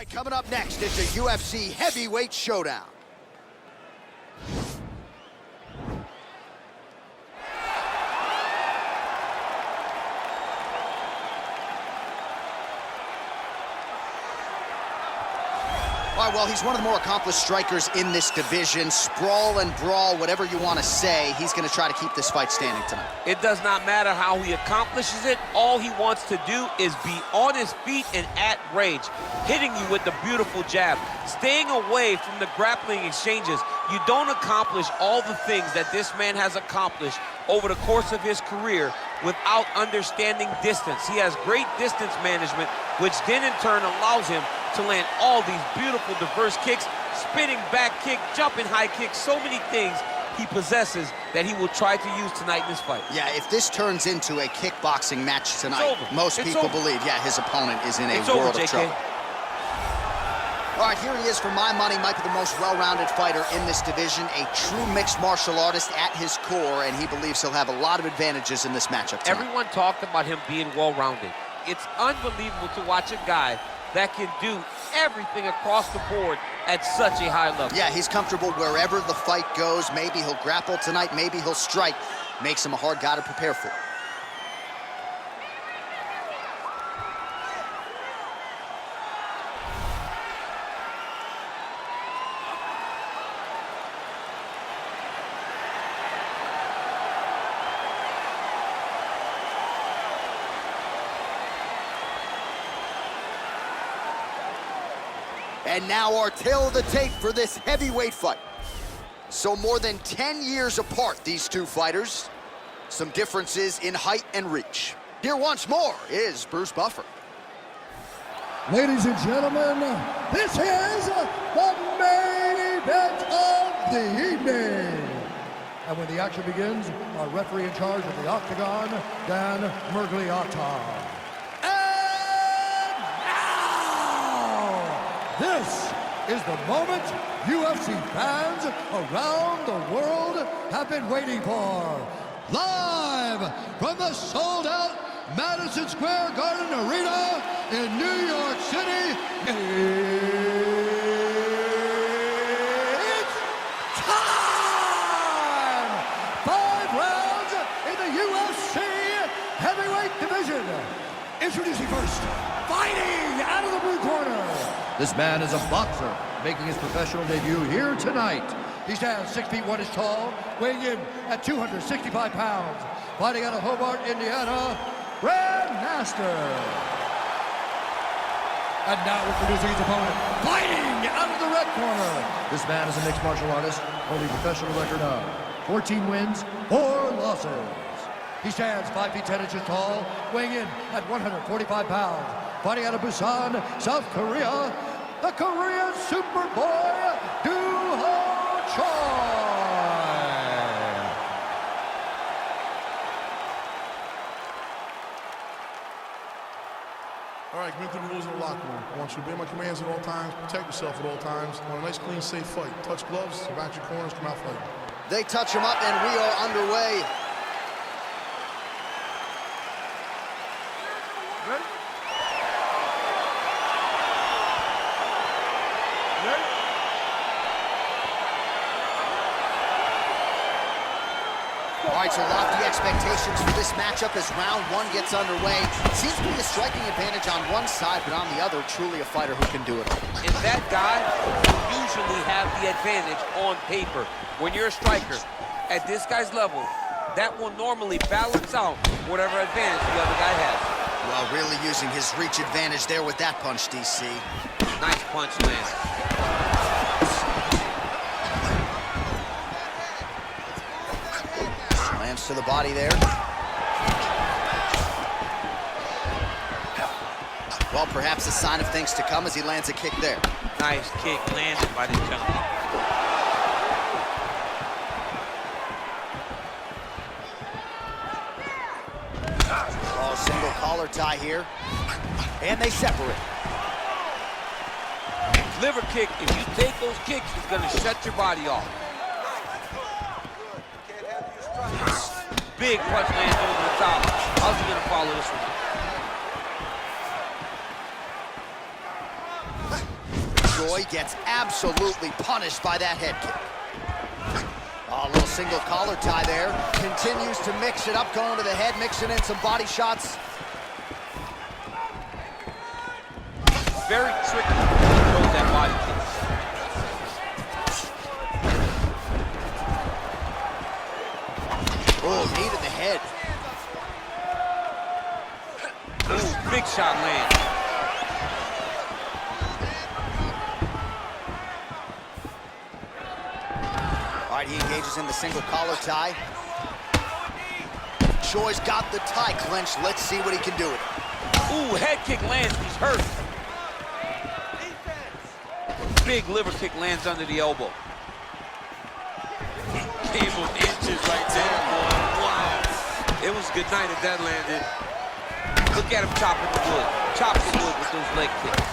right, coming up next, it's a UFC heavyweight showdown. All right, well, he's one of the more accomplished strikers in this division. Sprawl and brawl, whatever you want to say, he's going to try to keep this fight standing tonight. It does not matter how he accomplishes it. All he wants to do is be on his feet and at rage, hitting you with the beautiful jab, staying away from the grappling exchanges. You don't accomplish all the things that this man has accomplished over the course of his career without understanding distance. He has great distance management, which then in turn allows him to land all these beautiful, diverse kicks, spinning back kick, jumping high kick, so many things he possesses that he will try to use tonight in this fight. Yeah, if this turns into a kickboxing match tonight, most people believe, yeah, his opponent is in a world of trouble. All right, here he is, for my money, might be the most well-rounded fighter in this division, a true mixed martial artist at his core, and he believes he'll have a lot of advantages in this matchup tonight. Everyone talked about him being well-rounded. It's unbelievable to watch a guy that can do everything across the board at such a high level. Yeah, he's comfortable wherever the fight goes. Maybe he'll grapple tonight, maybe he'll strike. Makes him a hard guy to prepare for. And now our tale of the tape for this heavyweight fight. So more than 10 years apart, these two fighters. Some differences in height and reach. Here once more is Bruce Buffer. Ladies and gentlemen, this is the main event of the evening. And when the action begins, our referee in charge of the octagon, Dan Mergliata. This is the moment UFC fans around the world have been waiting for. Live from the sold-out Madison Square Garden Arena in New York City, it's time! 5 rounds in the UFC heavyweight division. Introducing first, fighting out of the blue corner. This man is a boxer, making his professional debut here tonight. He stands 6 feet 1 inches tall, weighing in at 265 pounds. Fighting out of Hobart, Indiana, Grandmaster. And now introducing his opponent, fighting out of the red corner. This man is a mixed martial artist, holding a professional record of 14 wins, 4 losses. He stands 5 feet 10 inches tall, weighing in at 145 pounds. Fighting out of Busan, South Korea, the Korean Superboy, Choi. All right, commit to the rules in the locker room. I want you to obey my commands at all times, protect yourself at all times. I want a nice, clean, safe fight. Touch gloves, back your corners, come out fighting. They touch him up, and we are underway. Ready? All right, so lofty expectations for this matchup as round 1 gets underway. Seems to be a striking advantage on one side, but on the other, truly a fighter who can do it. And that guy will usually have the advantage on paper. When you're a striker, at this guy's level, that will normally balance out whatever advantage the other guy has. Well, really using his reach advantage there with that punch, DC. Nice punch, man. Slams to the body there. Well, perhaps a sign of things to come as he lands a kick there. Nice kick landed by this gentleman. Oh, single collar tie here. And they separate. Liver kick, if you take those kicks, it's gonna shut your body off. Big punch lands over the top. How's he gonna follow this one? Choi gets absolutely punished by that head kick. Oh, a little single collar tie there. Continues to mix it up, going to the head, mixing in some body shots. Very tricky when he throws that body kick. Oh, knee to the head. Ooh, big shot land. All right, he engages in the single collar tie. Choi's got the tie clenched. Let's see what he can do with it. Ooh, head kick lands, he's hurt. Big liver kick lands under the elbow. Came with inches right there, boy. Wow. It was a good night if that landed. Look at him chopping the wood. Chopping the wood with those leg kicks.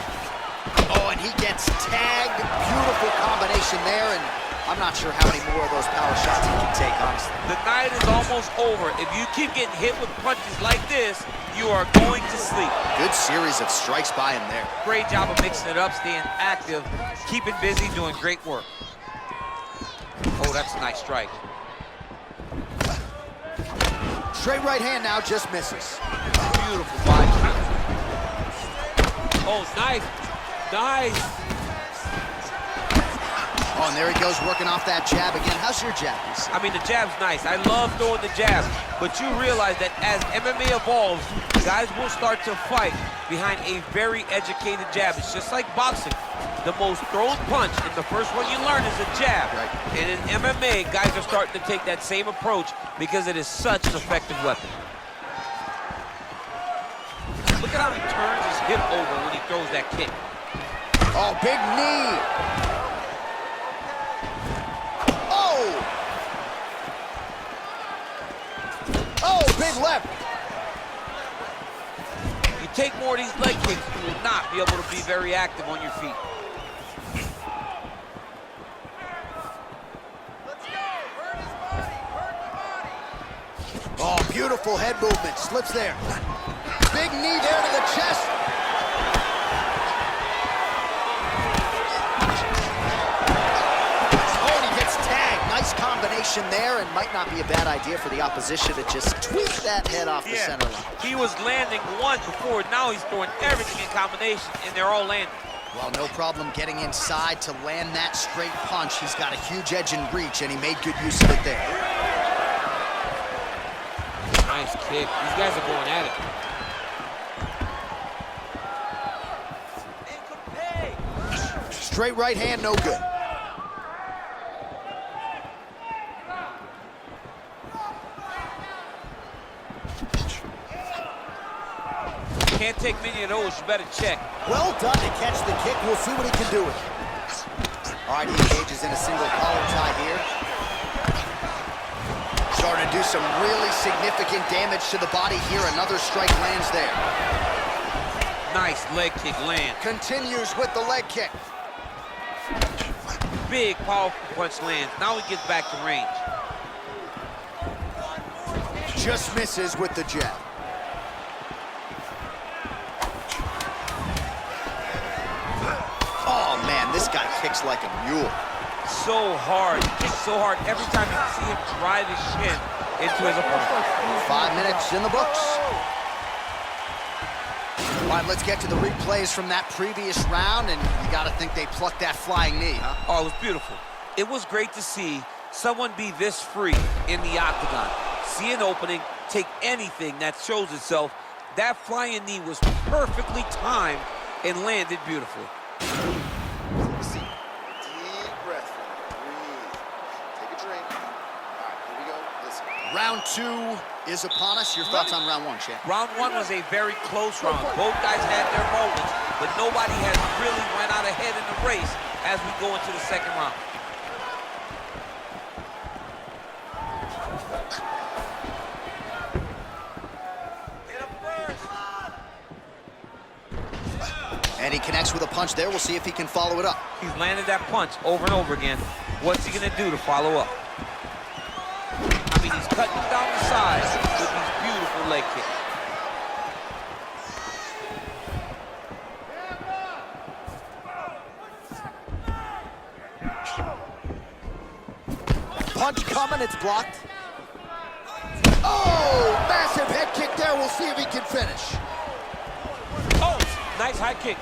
Oh, and he gets tagged. Beautiful combination there, and I'm not sure how many more of those power shots he can take, honestly. The night is almost over. If you keep getting hit with punches like this, you are going to sleep. Good series of strikes by him there. Great job of mixing it up, staying active, keeping busy, doing great work. Oh, that's a nice strike. Straight right hand now, just misses. Beautiful body. Oh, nice. Nice. Oh, and there he goes, working off that jab again. How's your jab? I mean, the jab's nice. I love throwing the jab, but you realize that as MMA evolves, guys will start to fight behind a very educated jab. It's just like boxing. The most thrown punch, and the first one you learn is a jab. Right. And in MMA, guys are starting to take that same approach because it is such an effective weapon. Look at how he turns his hip over when he throws that kick. Oh, big knee. Oh, big left. You take more of these leg kicks, you will not be able to be very active on your feet. Oh, beautiful head movement. Slips there. Big knee there to the chest. Oh, and he gets tagged. Nice combination there, and might not be a bad idea for the opposition to just tweak that head off the center line. He was landing one before. Now he's throwing everything in combination, and they're all landing. Well, no problem getting inside to land that straight punch. He's got a huge edge and reach, and he made good use of it there. Nice kick. These guys are going at it. Straight right hand, no good. Can't take many of those. You better check. Well done to catch the kick. We'll see what he can do with it. All right, he engages in a single collar tie here. Starting to do some really significant damage to the body here. Another strike lands there. Nice leg kick land. Continues with the leg kick. Big, powerful punch lands. Now he gets back to range. Just misses with the jab. Oh, man, this guy kicks like a mule. So hard. Just so hard. Every time you see him drive his shin into his opponent. 5 minutes in the books. All right, let's get to the replays from that previous round, and you got to think they plucked that flying knee, huh? Oh, it was beautiful. It was great to see someone be this free in the octagon. See an opening, take anything that shows itself. That flying knee was perfectly timed and landed beautifully. See, deep breath, breathe, take a drink. All right, here we go, listen. Round 2 is upon us. Your thoughts on round 1, champ? Round 1 was a very close round. Both guys had their moments, but nobody has really went out ahead in the race as we go into the second round. And he connects with a punch there. We'll see if he can follow it up. He's landed that punch over and over again. What's he gonna do to follow up? I mean, he's cutting him down the side with these beautiful leg kicks. punch coming, it's blocked. Oh, massive head kick there. We'll see if he can finish. Oh, nice high kick.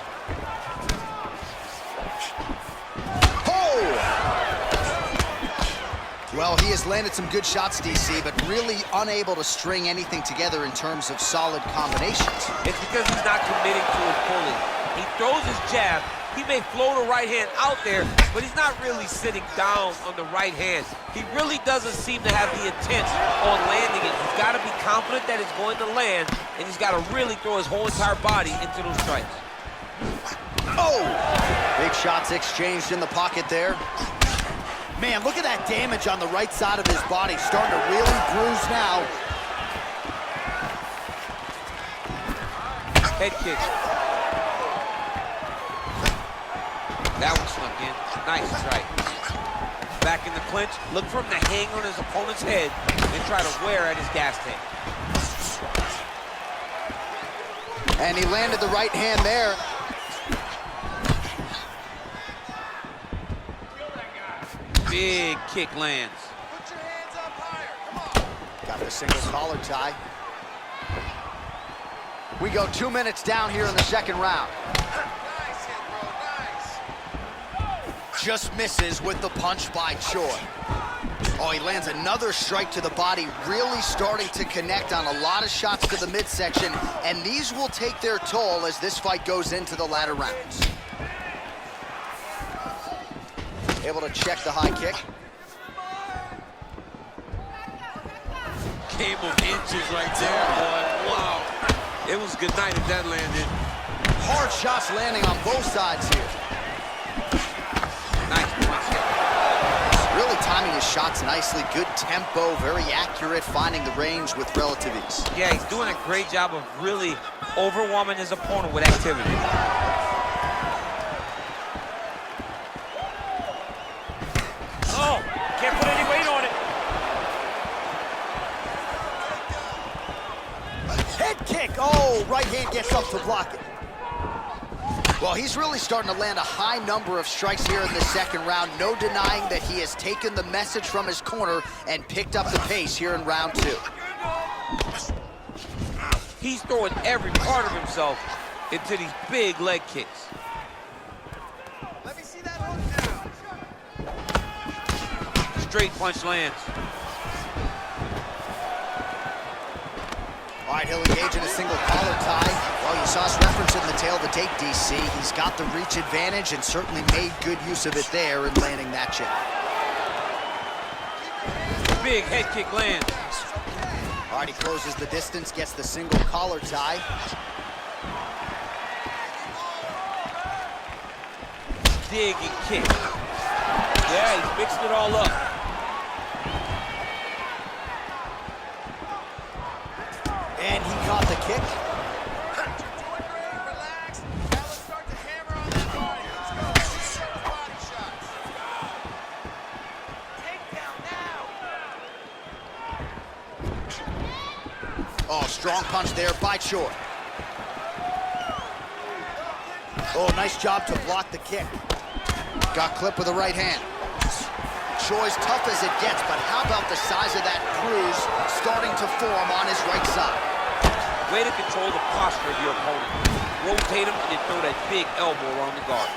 Well, he has landed some good shots, DC, but really unable to string anything together in terms of solid combinations. It's because he's not committing to his pulling. He throws his jab. He may float a right hand out there, but he's not really sitting down on the right hand. He really doesn't seem to have the intent on landing it. He's got to be confident that it's going to land, and he's got to really throw his whole entire body into those strikes. Oh! Big shots exchanged in the pocket there. Man, look at that damage on the right side of his body. Starting to really bruise now. Head kick. That one snuck in. Nice strike. Back in the clinch. Look for him to hang on his opponent's head and try to wear at his gas tank. And he landed the right hand there. Big kick lands. Put your hands up higher. Come on. Got the single collar tie. We go 2 minutes down here in the second round. Nice hit, bro. Nice. Just misses with the punch by Choi. Oh, he lands another strike to the body, really starting to connect on a lot of shots to the midsection, and these will take their toll as this fight goes into the latter rounds. Able to check the high kick. Game of inches right there, boy. Wow. It was good night if that landed. Hard shots landing on both sides here. Nice punch. Really timing his shots nicely. Good tempo, very accurate, finding the range with relative ease. Yeah, he's doing a great job of really overwhelming his opponent with activity. Oh, can't put any weight on it. Head kick. Oh, right hand gets up to block it. Well, he's really starting to land a high number of strikes here in the second round. No denying that he has taken the message from his corner and picked up the pace here in round two. He's throwing every part of himself into these big leg kicks. Let me see that hook now. Straight punch lands. All right, he'll engage in a single collar tie. Well, you saw us referencing the tail of the tape, DC. He's got the reach advantage and certainly made good use of it there in landing that jab. Big head kick lands. All right, he closes the distance, gets the single collar tie. Digging kick. Yeah, he's mixing it all up. And he caught the kick. Doing great. Relax. Now let's start to hammer on that body. Let's go. Let's get the body shots. Takedown now. Oh, strong punch there by Choi. Oh, nice job to block the kick. Got clipped with the right hand. Choi's tough as it gets, but how about the size of that bruise starting to form on his right side? Way to control the posture of your opponent. Rotate him and then throw that big elbow around the guard.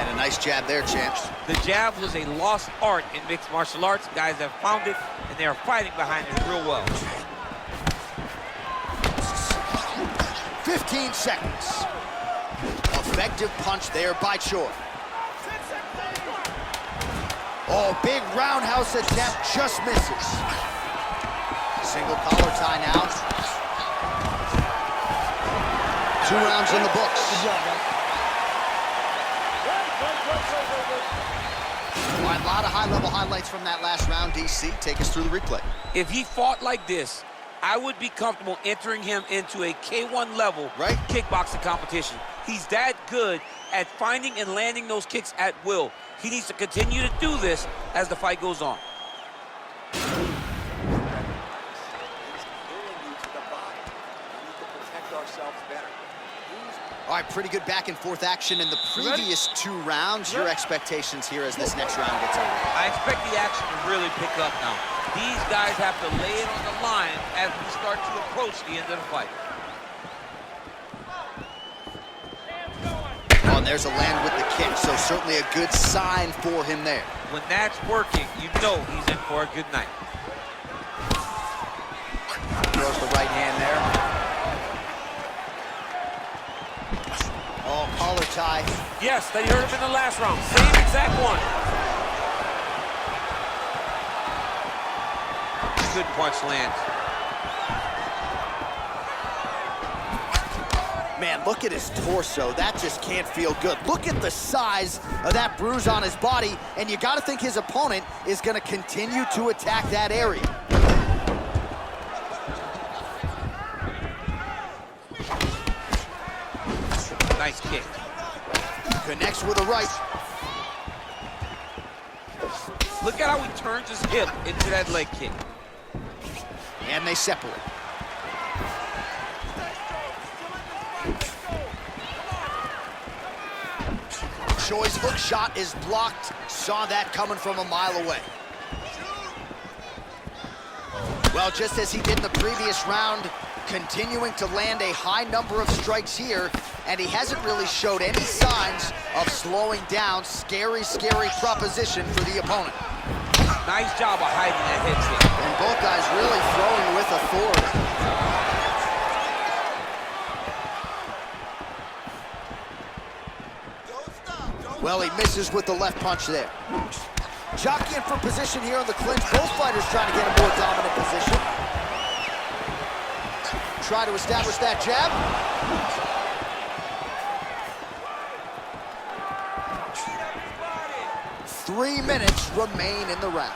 And a nice jab there, champs. The jab was a lost art in mixed martial arts. Guys have found it, and they are fighting behind it real well. 15 seconds. Effective punch there by Choi. Oh, big roundhouse attempt, just misses. Single collar tie now. 2 rounds in the books. All right, a lot of high-level highlights from that last round, DC. Take us through the replay. If he fought like this, I would be comfortable entering him into a K1 level kickboxing competition. He's that good at finding and landing those kicks at will. He needs to continue to do this as the fight goes on. He's pulling you to the body. We need to protect ourselves better. Who's All right, pretty good back and forth action in the previous 2 rounds. Your expectations here as this next round gets over? I expect the action to really pick up now. These guys have to lay it on the line as we start to approach the end of the fight. Oh, and there's a land with the kick, so certainly a good sign for him there. When that's working, you know he's in for a good night. Throws the right hand there. Oh, collar tie. Yes, they hurt him in the last round. Same exact one. Good punch lands. Man, look at his torso. That just can't feel good. Look at the size of that bruise on his body, and you got to think his opponent is going to continue to attack that area. Nice kick. Connects with a right. Look at how he turns his hip into that leg kick. And they separate. Choi's hook shot is blocked. Saw that coming from a mile away. Well, just as he did in the previous round, continuing to land a high number of strikes here, and he hasn't really showed any signs of slowing down. Scary, scary proposition for the opponent. Nice job of hiding that head kick. And both guys really throwing with authority. Well, he misses with the left punch there. Jockeying for position here on the clinch. Both fighters trying to get a more dominant position. Try to establish that jab. 3 minutes remain in the round.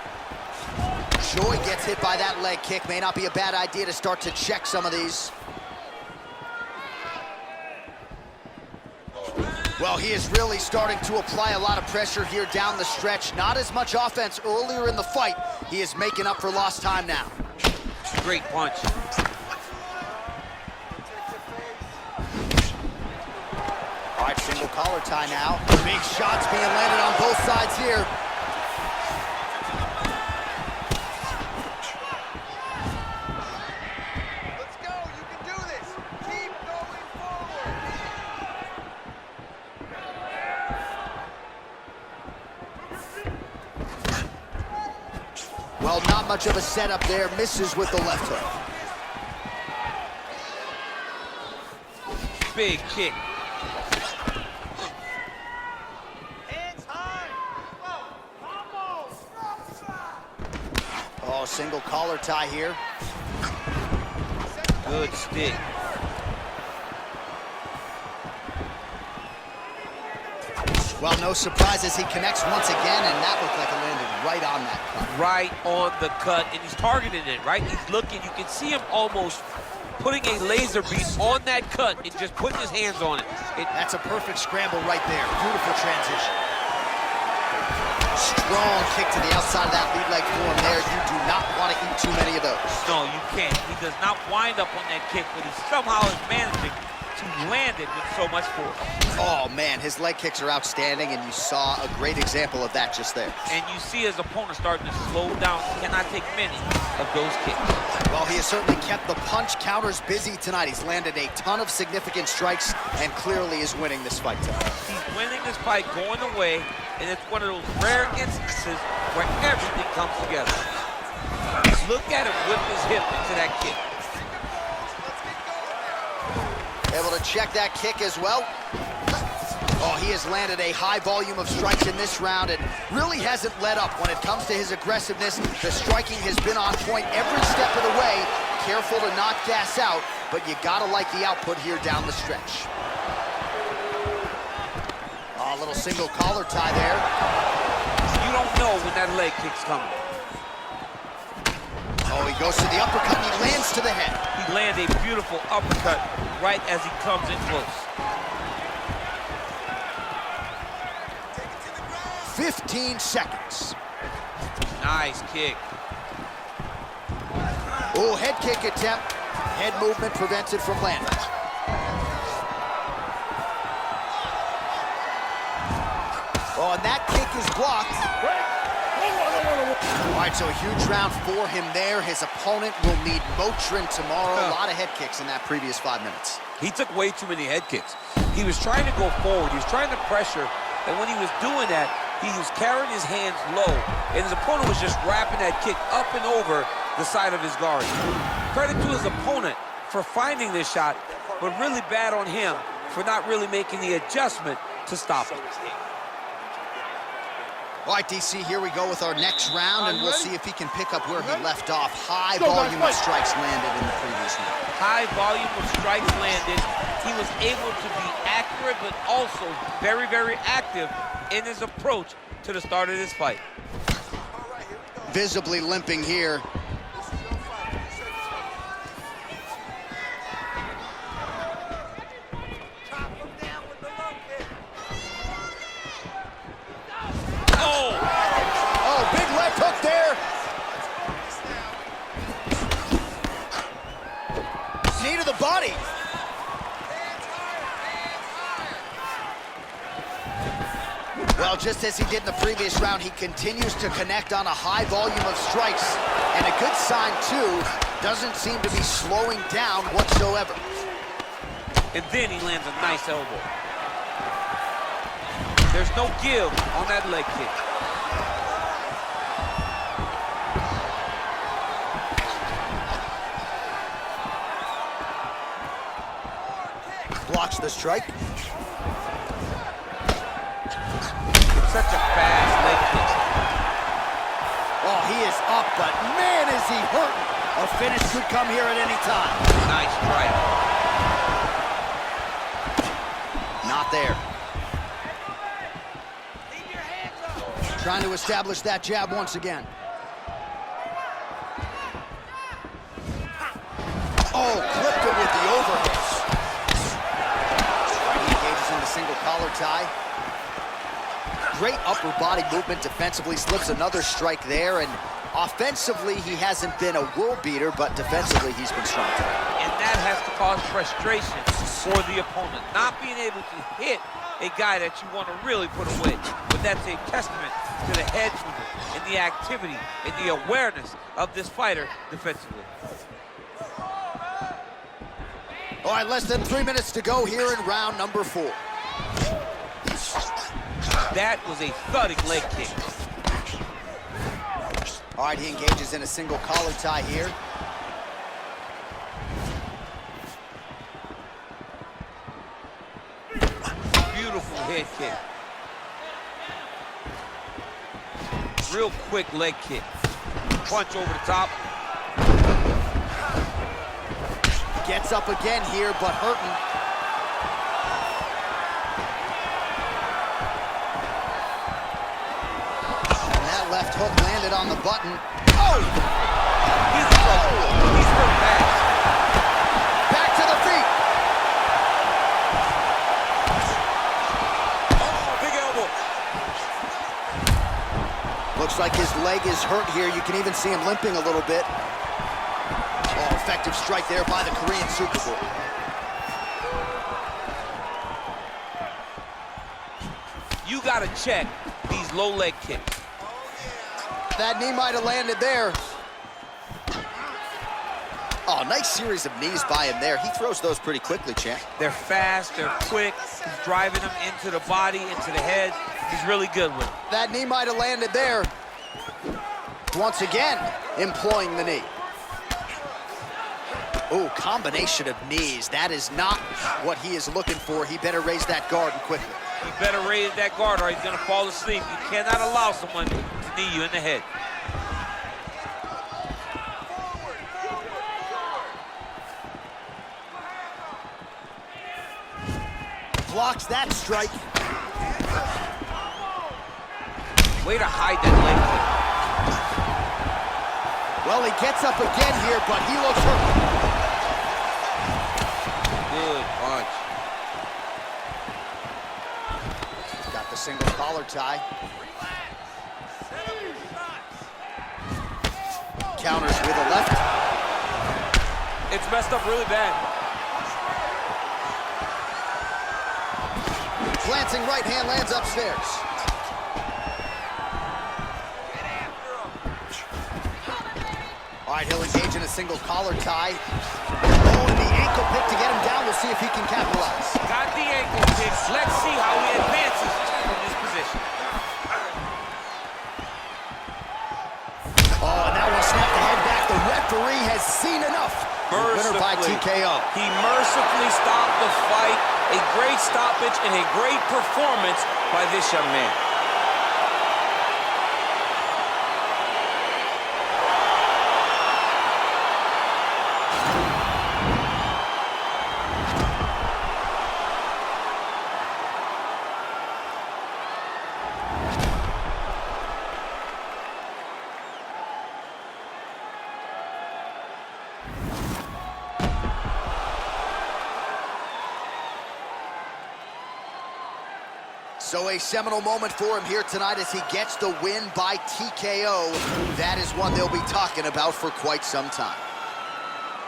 Choi gets hit by that leg kick. May not be a bad idea to start to check some of these. Well, he is really starting to apply a lot of pressure here down the stretch. Not as much offense earlier in the fight. He is making up for lost time now. Great punch. All right, single collar tie now. Big shots being landed on both sides here. Let's go. You can do this. Keep going forward. Well, not much of a setup there. Misses with the left hook. Big kick. Oh, single collar tie here. Good stick. Well, no surprises. He connects once again, and that looked like it landed right on that cut. Right on the cut, and he's targeting it, right? He's looking. You can see him almost putting a laser beam on that cut and just putting his hands on it. That's a perfect scramble right there. Beautiful transition. Strong kick to the outside of that lead leg for him there. You do not want to eat too many of those. No, you can't. He does not wind up on that kick, but he somehow is managing to land it with so much force. Oh, man, his leg kicks are outstanding, and you saw a great example of that just there. And you see his opponent starting to slow down. He cannot take many of those kicks. Well, he has certainly kept the punch counters busy tonight. He's landed a ton of significant strikes and clearly is winning this fight tonight. He's winning this fight going away, and it's one of those rare instances where everything comes together. Look at him whip his hip into that kick. Able to check that kick as well. Oh, he has landed a high volume of strikes in this round and really hasn't let up when it comes to his aggressiveness. The striking has been on point every step of the way. Careful to not gas out, but you gotta like the output here down the stretch. Oh, a little single collar tie there. You don't know when that leg kick's coming. Oh, he goes to the uppercut and he lands to the head. He landed a beautiful uppercut right as he comes in close. 15 seconds. Nice kick. Oh, head kick attempt. Head movement prevented from landing. Oh, and that kick is blocked. All right, so a huge round for him there. His opponent will need Motrin tomorrow. A lot of head kicks in that previous 5 minutes. He took way too many head kicks. He was trying to go forward. He was trying to pressure. And when he was doing that, he was carrying his hands low. And his opponent was just wrapping that kick up and over the side of his guard. Credit to his opponent for finding this shot, but really bad on him for not really making the adjustment to stop him. All right, DC, here we go with our next round, and we'll see if he can pick up where he left off. High volume of strikes landed in the previous round. High volume of strikes landed. He was able to be accurate, but also very, very active in his approach to the start of this fight. Visibly limping here. Oh, big leg hook there. Knee to the body. Well, just as he did in the previous round, he continues to connect on a high volume of strikes. And a good sign, too, doesn't seem to be slowing down whatsoever. And then he lands a nice elbow. There's no give on that leg kick. Blocks the strike. Such a fast leg kick. Oh, he is up, but man, is he hurting. A finish could come here at any time. Nice strike. Not there. Trying to establish that jab once again. Oh, clipped it with the overhit. He engages in the single collar tie. Great upper body movement defensively, slips another strike there, and offensively, he hasn't been a world beater, but defensively, he's been strong. And that has to cause frustration for the opponent. Not being able to hit a guy that you want to really put away. But that's a testament to the head movement and the activity and the awareness of this fighter defensively. All right, less than 3 minutes to go here in round number 4. That was a thudding leg kick. All right, he engages in a single collar tie here. Beautiful head kick. Real quick leg kick. Punch over the top. Gets up again here, but hurting. And that left hook landed on the button. Oh! He's in trouble. He's hurt bad. Back to the feet. Oh, big elbow. Looks like his leg is hurt here. You can even see him limping a little bit. Oh, effective strike there by the Korean Superboy. You got to check these low leg kicks. That knee might have landed there. Oh, nice series of knees by him there. He throws those pretty quickly, champ. They're fast, they're quick. He's driving them into the body, into the head. He's really good with it. That knee might have landed there. Once again, employing the knee. Oh, combination of knees. That is not what he is looking for. He better raise that guard quickly. You better raise that guard or he's gonna fall asleep. You cannot allow someone to knee you in the head. Blocks that strike. Way to hide that leg kick. Well, he gets up again here, but he looks hurt. Good punch. Got the single collar tie. Counters with a left. It's messed up really bad. Glancing right hand lands upstairs. All right, he'll engage in a single collar tie. Oh, and the ankle pick to get him down. We'll see if he can capitalize. Got the ankle pick. Let's see how he advances from this position. Oh, and now we'll snap the head back. The referee has seen enough. Winner by TKO. He mercifully stopped the fight. A great stoppage and a great performance by this young man. So a seminal moment for him here tonight as he gets the win by TKO. That is one they'll be talking about for quite some time.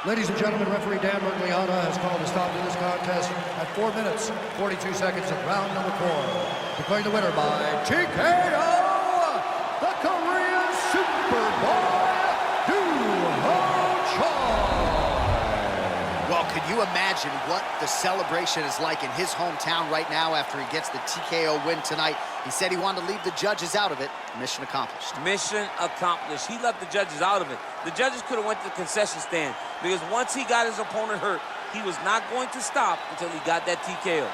Ladies and gentlemen, referee Dan Mergliata has called a stop to this contest at 4 minutes, 42 seconds of round number 4. Declaring the winner by TKO, the Korean Superboy, Choi. Well, could you imagine what the celebration is like in his hometown right now after he gets the TKO win tonight? He said he wanted to leave the judges out of it. Mission accomplished. Mission accomplished. He left the judges out of it. The judges could have went to the concession stand because once he got his opponent hurt, he was not going to stop until he got that TKO.